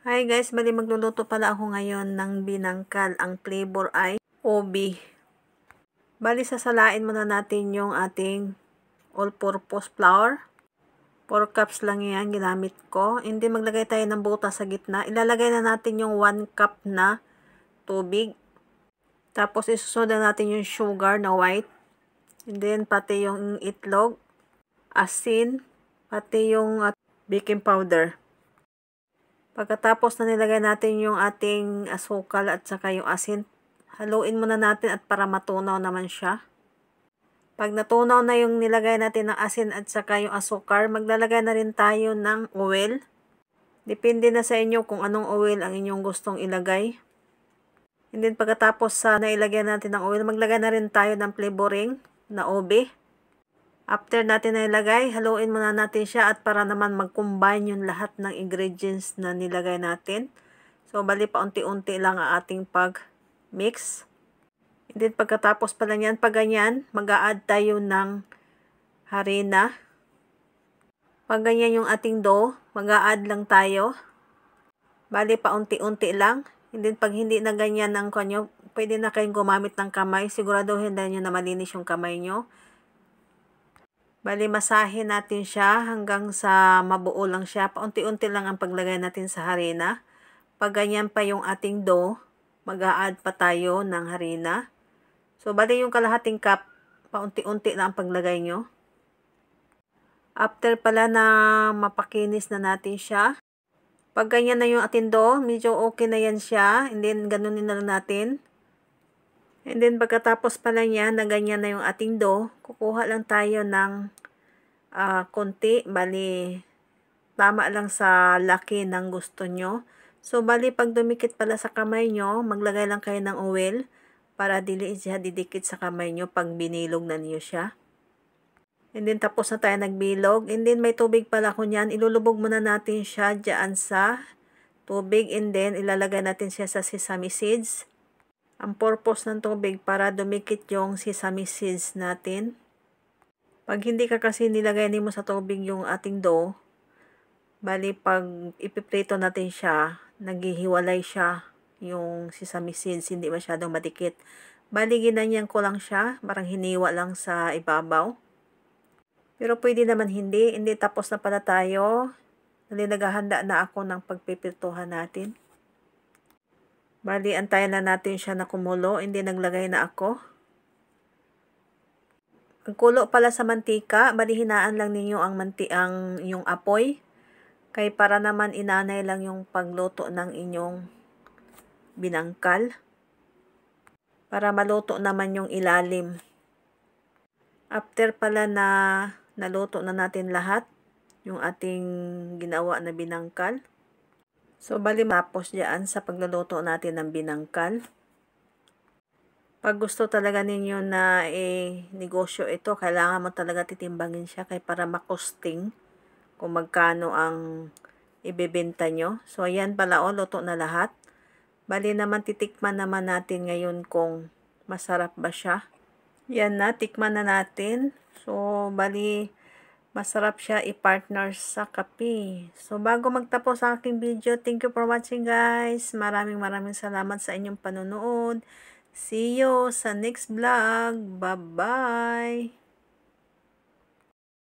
Hi guys, bali magluluto pala ako ngayon ng binangkal. Ang flavor ay ubi. Bali sasalain muna natin yung ating all-purpose flour. 4 cups lang yan ginamit ko. Hindi maglagay tayo ng butas sa gitna. Ilalagay na natin yung 1 cup na tubig. Tapos isusunod na natin yung sugar na white. And then pati yung itlog, asin, pati yung baking powder. Pagkatapos na nilagay natin yung ating asukal at saka yung asin, haluin muna natin at para matunaw naman siya. Pag natunaw na yung nilagay natin ng asin at saka yung asukal, maglalagay na rin tayo ng oil. Depende na sa inyo kung anong oil ang inyong gustong ilagay. And then pagkatapos sa nailagay natin ng oil, maglagay na rin tayo ng flavoring na ube. After natin na ilagay, haluin muna natin siya at para naman mag-combine yung lahat ng ingredients na nilagay natin. So, bali pa unti-unti lang ang ating pag-mix. And then, pagkatapos pala niyan, pag ganyan, mag-a-add tayo ng harina. Pag ganyan yung ating dough, mag-a-add lang tayo. Bali pa unti-unti lang. And then, pag hindi na ganyan ng kanyo, pwede na kayong gumamit ng kamay. Siguraduhin na nyo na malinis yung kamay nyo. Bali, masahin natin siya hanggang sa mabuo lang siya. Paunti-unti lang ang paglagay natin sa harina. Pag ganyan pa yung ating dough, mag-a-add pa tayo ng harina. So, bali yung kalahating cup, paunti-unti lang ang paglagay nyo. After pala na mapakinis na natin siya, pag ganyan na yung ating dough, medyo okay na yan siya. And then, ganunin na lang natin. And then, pagkatapos pala niya na ganyan na yung ating dough, kukuha lang tayo ng konti. Bali, tama lang sa laki ng gusto nyo. So, bali, pag dumikit pala sa kamay nyo, maglagay lang kayo ng oil para dili siya didikit sa kamay nyo pag binilog na niyo siya. And then, tapos na tayo nagbilog. And then, may tubig pala ko niyan. Ilulubog muna natin siya dyan sa tubig. And then, ilalagay natin siya sa sesame seeds. Ang purpose ng tubig para dumikit yung sesame seeds natin. Pag hindi ka kasi nilagay mo sa tubig yung ating dough, bali pag ipiprito natin siya, naghihiwalay siya yung sesame seeds, hindi masyadong madikit. Bali ginanyan ko lang siya, parang hiniwa lang sa ibabaw. Pero pwede naman hindi tapos na pala tayo. Bali naghahanda na ako ng pagpipirtuhan natin. Bali, antayin na natin siya na kumulo. Hindi naglagay na ako. Ang kulo pala sa mantika, bali hinaan lang ninyo ang yung apoy. Kaya para naman inanay lang yung pagluto ng inyong binangkal. Para maluto naman yung ilalim. After pala na naluto na natin lahat, yung ating ginawa na binangkal. So, bali tapos dyan sa pagluluto natin ng binangkal. Pag gusto talaga ninyo na negosyo ito, kailangan mo talaga titimbangin siya kaya para makosting kung magkano ang ibebenta nyo. So, ayan pala luto na lahat. Bali naman titikman naman natin ngayon kung masarap ba siya. Yan na, tikman na natin. So, bali masarap siya i-partner sa kape. So, bago magtapos ang aking video, thank you for watching guys. Maraming salamat sa inyong panonood. See you sa next vlog. Bye-bye!